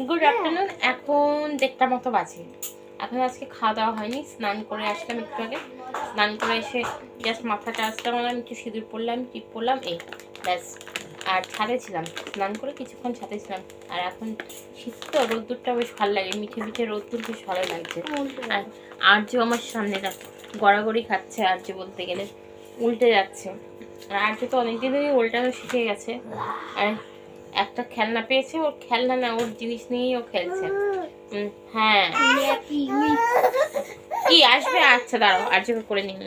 Good afternoon. এখন 1:30 মতো বাজে। এখন আজকে খাওয়া দাওয়া হয়নি, স্নান করে আসলাম একটু আগে। স্নান করে এসে জাস্ট মাথাটা আসলাম, একটু সিঁদুর পরলাম, টিপ পরলাম, এই ব্যাস। আর ছাদে ছিলাম, স্নান করে কিছুক্ষণ ছাদে ছিলাম। আর এখন শীত তো, রোদ্দুরটা বেশ ভালো লাগে, মিঠে মিঠে রোদ্দুর বেশ ভালো লাগছে। আর আর্য আমার সামনে গড়াগড়ি খাচ্ছে, আর্য বলতে গেলে উল্টে যাচ্ছে। আর আর্য তো অনেকদিন ধরেই উল্টানো শিখে গেছে। আর একটা খেলনা পেয়েছে, ওর খেলনা না, ওর জিনিস নিয়েই ও খেলছে। হ্যাঁ, কি আসবে? আচ্ছা দাঁড়াও, আর্যকে করে নিন।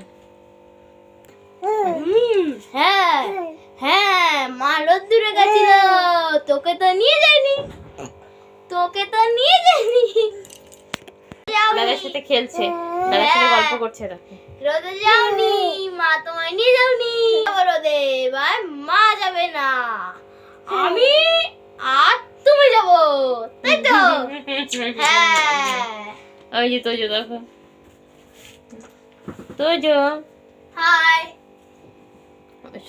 হ্যাঁ হ্যাঁ, মা রোদ্দুরে গেছিল, তোকে তো নিয়ে যায়নি। দাদার সাথে খেলছে, দাদার সাথে গল্প করছে। রোদে যাওনি, মা তোমায় নিয়ে যাওনি। রোদে এবার মা যাবে না, আমি আর তুমি যাবো, তাই তো? হ্যাঁ। ওই যে তোজো, দেখো তোজো। হাই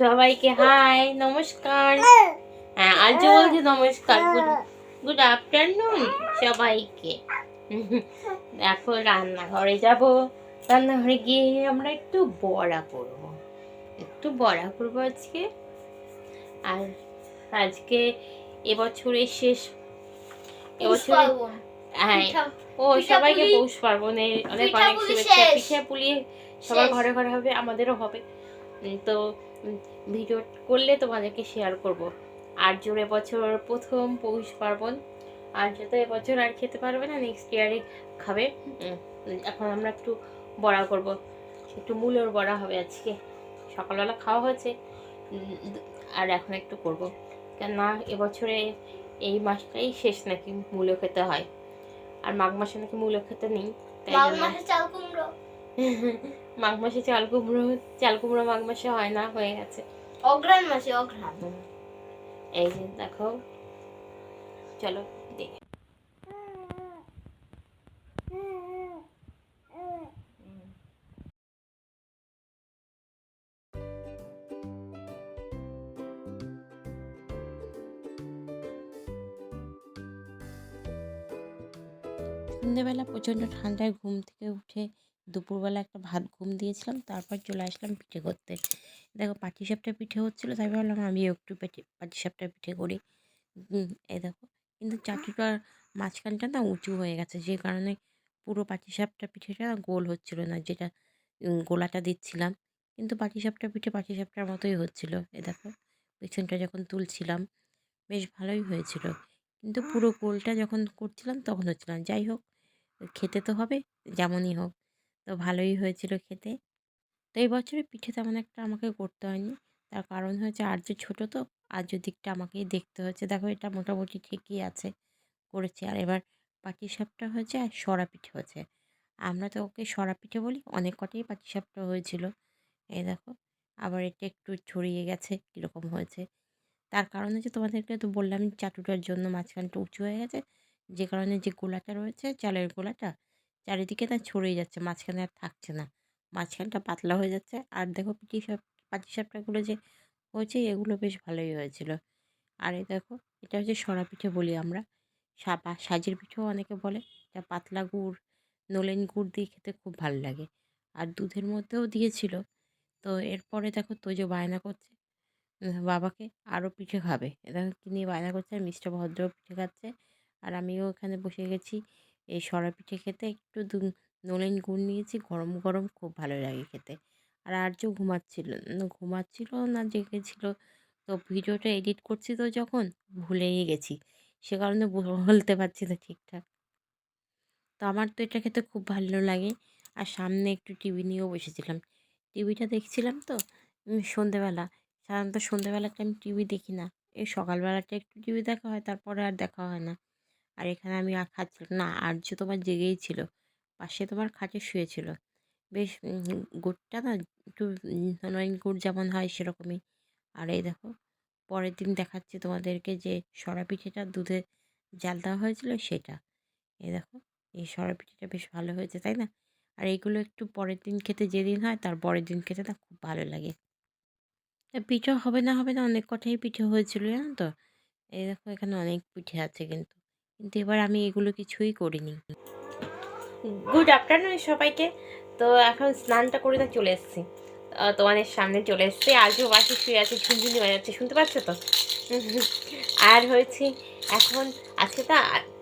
সবাইকে হাই, নমস্কার। হ্যাঁ, আর্য বলছে নমস্কার, গুড আফটারনুন সবাইকে। এখন রান্নাঘরে যাব, রান্নাঘরে গিয়ে আমরা একটু বড়া করবো, আজকে। আর আজকে এবছরের শেষ, এবছরে হ্যাঁ, ও সবাইকে পৌষ পার্বণে অনেক অনেক শুভেচ্ছা। পিঠে পুলি সবার ঘরে ঘরে হবে, আমাদেরও হবে। তো ভিডিও করলে তোমাদেরকে শেয়ার করব। আর্যর এবছর প্রথম পৌষ পার্বণ। আর্য তো এবছর আর খেতে পারবে না, নেক্সট ইয়ারে খাবে। এখন আমরা একটু বড়া করব, একটু মূলোর বড়া হবে আজকে। সকালবেলা খাওয়া হয়েছে, আর এখন একটু করব, কেননা এবছরে এই মাসটাই শেষ নাকি মূলো খেতে হয়, আর মাঘ মাসে নাকি মূলো খেতে নেই। তাই মাঘ মাসে চাল কুমড়ো মাঘ মাসে চাল কুমড়ো মাঘ মাসে হয় না, হয়ে গেছে অঘ্রাণ মাসে। অঘ্রাণ, এই যে দেখো, চলো দেখে। সন্ধ্যেবেলা প্রচণ্ড ঠান্ডায় ঘুম থেকে উঠে দুপুরবেলা একটা ভাত ঘুম দিয়েছিলাম, তারপর চলে আসলাম পিঠে করতে। দেখো পাটিসাপটা পিঠে হচ্ছিলো, তাই ভাবলাম আমিও একটু পাটিসাপটা পিঠে করি। এই দেখো, কিন্তু চাটুটার মাঝখানটা না উঁচু হয়ে গেছে, যে কারণে পুরো পাটিসাপটা পিঠেটা গোল হচ্ছিল না, যেটা গোলাটা দিচ্ছিলাম। কিন্তু পাটিসাপটা পিঠে পাটিসাপটার মতোই হচ্ছিল। এ দেখো, পেছনটা যখন তুলছিলাম বেশ ভালোই হয়েছিল, কিন্তু পুরো গোলটা যখন করছিলাম তখন হচ্ছিল না। যাই হোক, খেতে তো হবে যেমনই হোক, তো ভালোই হয়েছিল খেতে। তো এই বছরে পিঠে তেমন একটা আমাকে করতে হয়নি, তার কারণ হয়েছে আর্য ছোটো তো, আর্য দিকটা আমাকেই দেখতে হচ্ছে। দেখো, এটা মোটামুটি ঠিকই আছে, করেছি। আর এবার পাটিসাপটা হয়েছে আর সরা পিঠে হয়েছে। আমরা তো ওকে সরা পিঠে বলি, অনেক কটাই পাটিসাপটা হয়েছিল। এই দেখো, আবার এটা একটু ছড়িয়ে গেছে, কীরকম হয়েছে। তার কারণ হচ্ছে, তোমাদেরকে তো বললাম চাটুটার জন্য মাঝখানটা উঁচু হয়ে গেছে, যে কারণে যে গোলাটা রয়েছে, চালের গোলাটা চারিদিকে তা ছড়িয়ে যাচ্ছে, মাঝখানে আর থাকছে না, মাঝখানটা পাতলা হয়ে যাচ্ছে। আর দেখো পাটিসাপটাগুলো যে হয়েছে, এগুলো বেশ ভালোই হয়েছিল। আর এই দেখো, এটা হচ্ছে সরা পিঠে বলি আমরা, সাজের পিঠেও অনেকে বলে। এটা পাতলা গুড়, নলেন গুড় দিয়ে খেতে খুব ভালো লাগে, আর দুধের মধ্যেও দিয়েছিল। তো এরপরে দেখো তোজো বায়না করছে বাবাকে আরও পিঠে খাবে, দেখো কি নিয়ে বায়না করছে। আর মিস্টার ভদ্র পিঠে খাচ্ছে, আর আমিও ওখানে বসে গেছি এই সরা পিঠে খেতে। একটু নলেন গুড় নিয়েছি, গরম গরম খুব ভালো লাগে খেতে। আর আর্য ঘুমাচ্ছিল না জেগেছিল, তো ভিডিওটা এডিট করছি তো যখন, ভুলেই গেছি, সে কারণে বলতে পারছি না ঠিকঠাক। তো আমার তো এটা খেতে খুব ভালো লাগে। আর সামনে একটু টিভি নিয়েও বসেছিলাম, টিভিটা দেখছিলাম তো। সন্ধেবেলা, সাধারণত সন্ধেবেলাটা আমি টিভি দেখি না, এই সকালবেলাটা একটু টিভি দেখা হয়, তারপরে আর দেখা হয় না। আর এখানে আমি আর খাচ্ছিলাম না, আর্য তোমার জেগেই ছিল, পাশে তোমার খাটে শুয়েছিল। বেশ গুড়টা না একটু নলেন গুড় যেমন হয় সেরকমই। আর এই দেখো, পরের দিন দেখাচ্ছি তোমাদেরকে যে সরা পিঠেটা দুধে জাল দেওয়া হয়েছিল সেটা। এই দেখো, এই সরা পিঠেটা বেশ ভালো হয়েছে, তাই না? আর এইগুলো একটু পরের দিন খেতে, যেদিন হয় তার পরের দিন খেতে না খুব ভালো লাগে। তা পিঠে হবে না অনেক কটাই পিঠে হয়েছিল, জানো তো। এই দেখো, এখানে অনেক পিঠে আছে, কিন্তু কিন্তু এবার আমি এগুলো কিছুই করিনি। গুড আফটারনুন সবাইকে। তো এখন স্নানটা করে না চলে এসেছি, তোমাদের সামনে চলে এসেছি। আজও বাসি শুয়ে আছে, ঝুনঝুনি হয়ে যাচ্ছে, শুনতে পাচ্ছ তো? আর হয়েছে এখন আজকে তো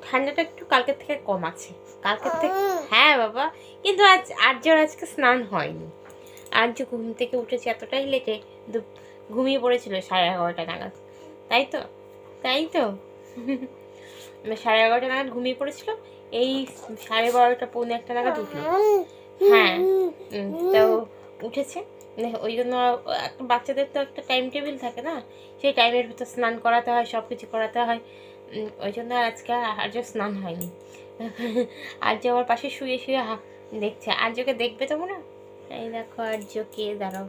ঠান্ডাটা একটু কালকের থেকে কম আছে, কালকের থেকে। হ্যাঁ বাবা, কিন্তু আর্যর আজকে স্নান হয়নি। আর্য ঘুম থেকে উঠেছে এতটাই লেটে, ঘুমিয়ে পড়েছিল 11:30 নাগাদ, তাই তো? তাই তো 11:30 নাগাদ ঘুমিয়ে পড়েছিল, এই 12:30 পৌনে 1 নাগাদ উঠলো। হ্যাঁ, তো উঠেছে। ওই জন্য একটা বাচ্চাদের তো একটা টাইম টেবিল থাকে না, সেই টাইমের ভিতর স্নান করাতে হয়, সব কিছু করাতে হয়। ওই জন্য আজকে আর্য স্নান হয়নি। আর্য আমার পাশে শুয়ে শুয়ে দেখছে। আর্যকে দেখবে তো মনে, এই দেখো আর্যকে, দাঁড়াও।